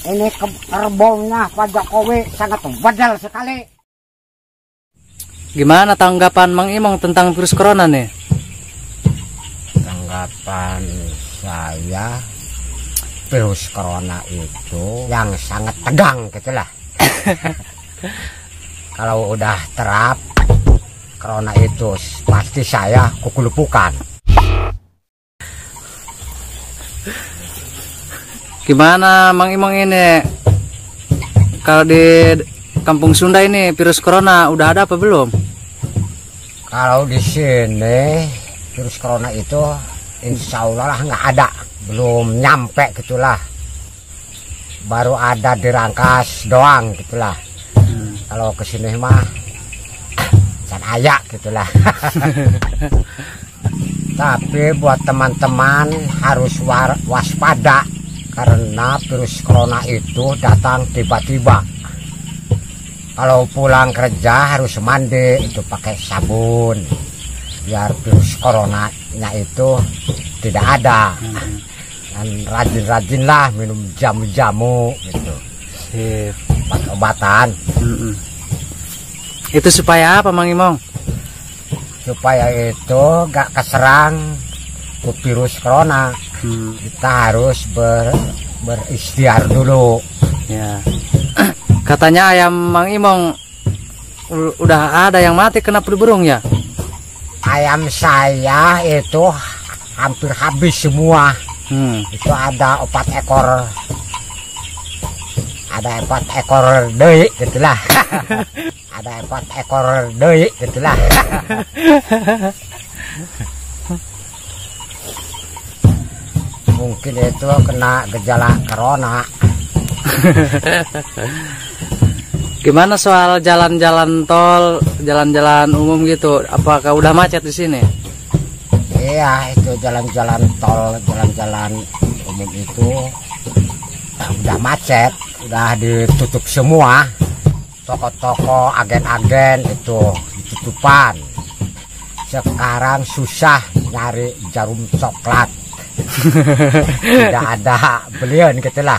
Ini kerbaunya Pak Jokowi sangat badal sekali. Gimana tanggapan Mang Imong tentang virus corona nih? Tanggapan saya, virus corona itu yang sangat tegang gitulah. Kalau udah terap corona itu pasti saya kukulupukan. Gimana Mang Imong ini? Kalau di Kampung Sunda ini virus corona udah ada apa belum? Kalau di sini virus corona itu insya Allah lah nggak ada, belum nyampe gitulah. Baru ada di Rangkas doang gitulah. Kalau kesini mah can ayak gitulah. Tapi buat teman-teman harus waspada karena virus corona itu datang tiba-tiba. Kalau pulang kerja harus mandi itu pakai sabun biar virus coronanya itu tidak ada. Dan rajin-rajinlah minum jamu-jamu gitu. Obat-obatan. Itu supaya apa Mang Imong? Supaya itu gak keserang ke virus corona. Kita harus berikhtiar dulu. Ya. Katanya ayam Mang Imong udah ada yang mati kena flu burung ya? Ayam saya itu hampir habis semua. Itu ada 4 ekor. Ada 4 ekor deui gitulah. Ada 4 ekor deui gitulah. Mungkin itu kena gejala corona. Gimana soal jalan-jalan tol, jalan-jalan umum gitu? Apakah udah macet di sini? Iya, itu jalan-jalan tol, jalan-jalan umum itu udah macet, udah ditutup semua. Toko-toko, agen-agen itu ditutupan. Sekarang susah nyari jarum coklat. Tidak ada belian gitulah.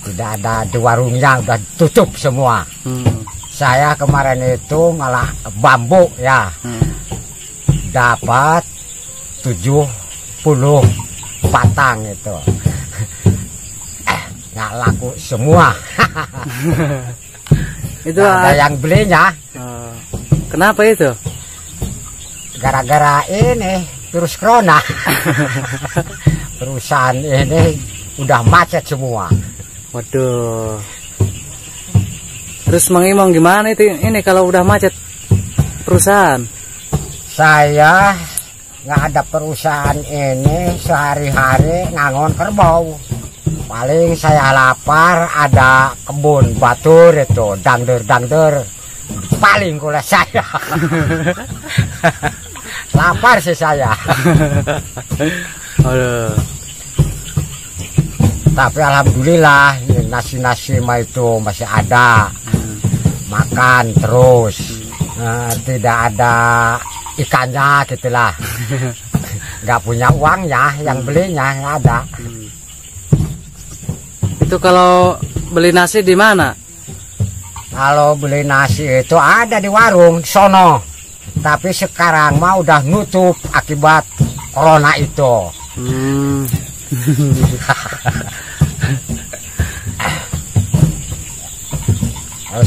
Tidak ada di warungnya, udah tutup semua. Saya kemarin itu malah bambu ya. Dapat 70 batang itu. Nggak laku semua. Itu ada yang belinya. Kenapa itu? Gara-gara ini virus corona. Perusahaan ini udah macet semua. Waduh. Terus Mang Imong gimana itu ini kalau udah macet perusahaan? Saya nggak ada perusahaan ini sehari-hari ngangon kerbau. Paling saya lapar ada kebun batur itu dangder paling kuliah saya. Lapar sih saya. Tapi alhamdulillah nasi-nasi mah itu masih ada. Makan terus. Tidak ada ikannya gitulah. Nggak punya uangnya, yang belinya nggak ada. Itu kalau beli nasi di mana? Kalau beli nasi itu ada di warung sono. Tapi sekarang mah udah nutup akibat corona itu.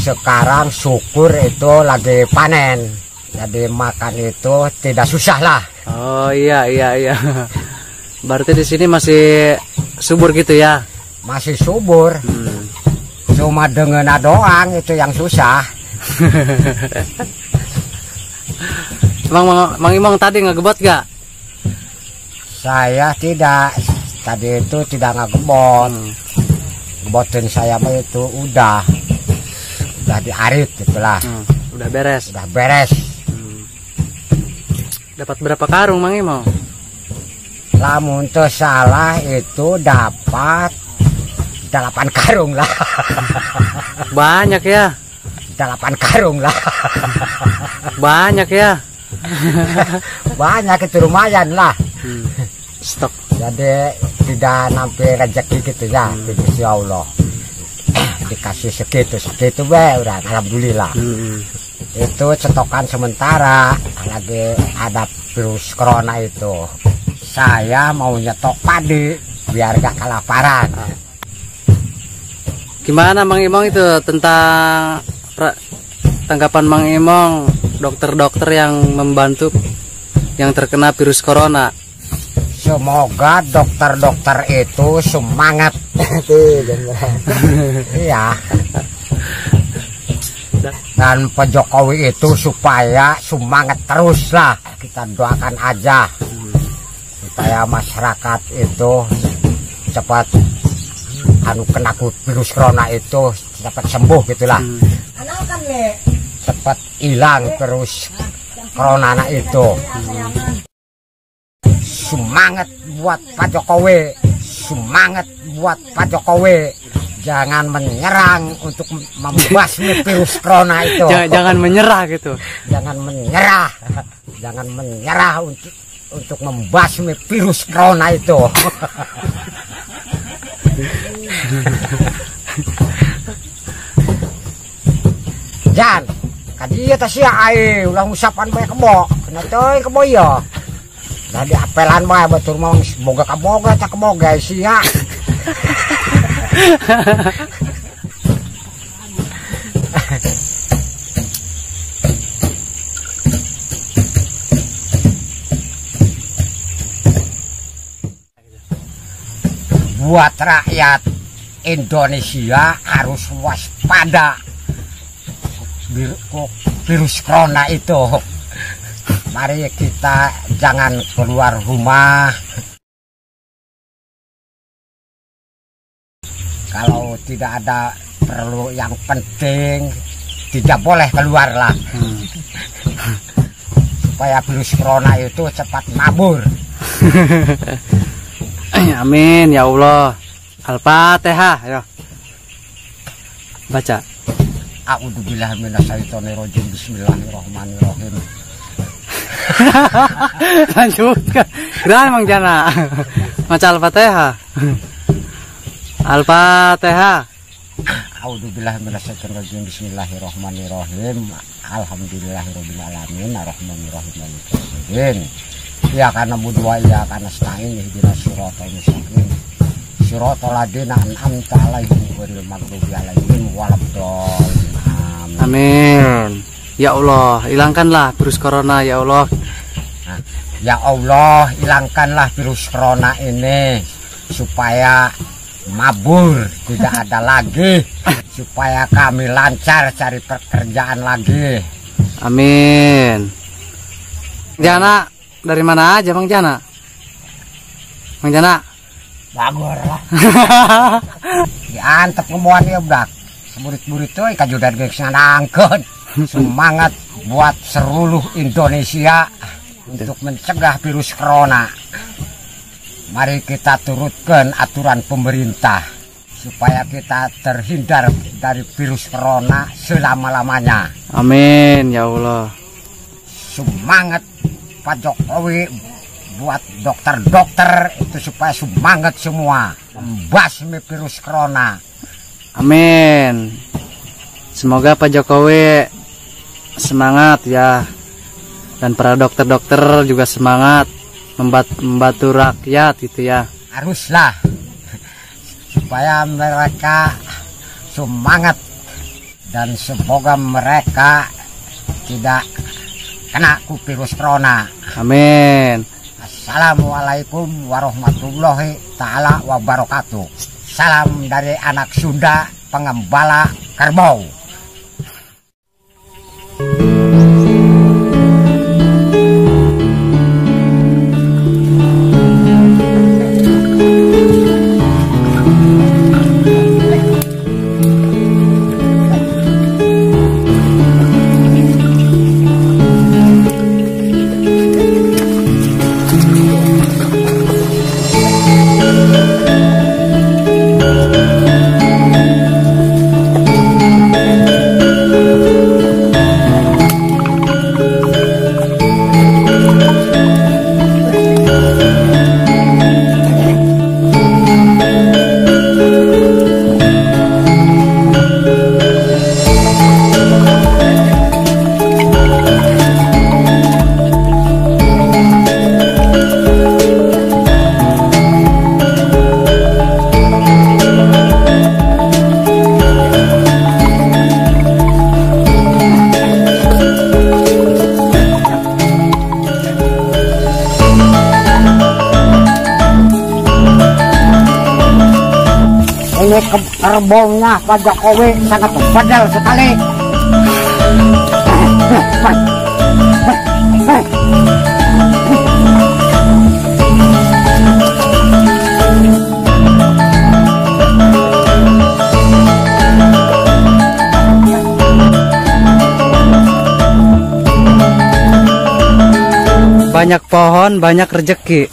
Sekarang syukur itu lagi panen. Jadi makan itu tidak susah lah. Oh iya. Berarti di sini masih subur gitu ya? Masih subur. Cuma dengan doang itu yang susah. Mang Imong tadi ngegebot gak? Saya tidak. Tadi itu tidak ngegebot. Gebotin saya mah itu udah diarit gitulah. Udah beres. Dapat berapa karung Mang Imong? Lamun teu salah itu dapat 8 karung lah. Banyak ya? 8 karung lah. Banyak ya? Banyak itu lumayan lah. Stok. Jadi tidak nampi rezeki gitu ya, Gusti Allah. Dikasih segitu orang alhamdulillah. Itu cetokan sementara lagi ada virus corona itu. Saya mau nyetok padi biar gak kelaparan. Gimana Mang Imong itu tentang tanggapan Mang Imong, dokter-dokter yang membantu yang terkena virus corona? Semoga dokter-dokter itu semangat. Iya. Dan Pak Jokowi itu supaya semangat terus lah. Kita doakan aja supaya masyarakat itu cepat kena virus corona itu cepat sembuh gitulah. Cepat hilang virus corona itu. Semangat buat Pak Jokowi, semangat buat Pak Jokowi. Jangan menyerang untuk membasmi virus corona itu. Jangan menyerah gitu. Jangan menyerah. Jangan menyerah untuk membasmi virus corona itu. Jan, kadieu teh sia ae ulah ngusapan bae kebo. Kena teuy kebo ya. Nah di apelan bae batur mah boga kaboga cak keboga sia. Buat rakyat Indonesia harus waspada virus corona itu. Mari kita jangan keluar rumah. Kalau tidak ada perlu yang penting, tidak boleh keluar lah. Supaya virus corona itu cepat mabur. Amin ya Allah. Al-Fatihah ya. Baca. A'udzubillahi minasyaitonirrajim. Bismillahirrahmanirrahim. Lanjutkan. Gerak Mang Jana. Maca Al-Fatihah. Al-Fatihah. A'udzubillahi minasyaitonirrajim. Bismillahirrahmanirrahim. Alhamdulillahirabbil alamin arrahmanirrahim maliki yaumiddin. Ya karena budwa ya karena nasta'in ihdinas siratal mustaqim. Siratal ladzina an'amta 'alaihim ghairil maghdubi 'alaihim waladdallin. Amin. Ya Allah, hilangkanlah virus corona ya Allah. Ya Allah, hilangkanlah virus corona ini supaya mabur tidak ada lagi, supaya kami lancar cari pekerjaan lagi. Amin. Jana dari mana aja Mang Jana? Mang Jana? Bagor lah. Diantep ngemuan ya udah. Murid-murid tuh kajudan geus ngadangkeun. Semangat buat seluruh Indonesia untuk mencegah virus corona. Mari kita turutkan aturan pemerintah supaya kita terhindar dari virus corona selama-lamanya. Amin ya Allah. Semangat Pak Jokowi buat dokter-dokter itu supaya semangat semua membasmi virus corona. Amin. Semoga Pak Jokowi semangat ya, dan para dokter-dokter juga semangat membantu rakyat gitu ya. Haruslah supaya mereka semangat dan semoga mereka tidak kena virus corona. Amin. Assalamualaikum warahmatullahi taala wabarakatuh. Salam dari anak Sunda, pengembala kerbau. Ini kerbaunya Pak Jokowi sangat badal sekali. Banyak pohon, banyak rezeki.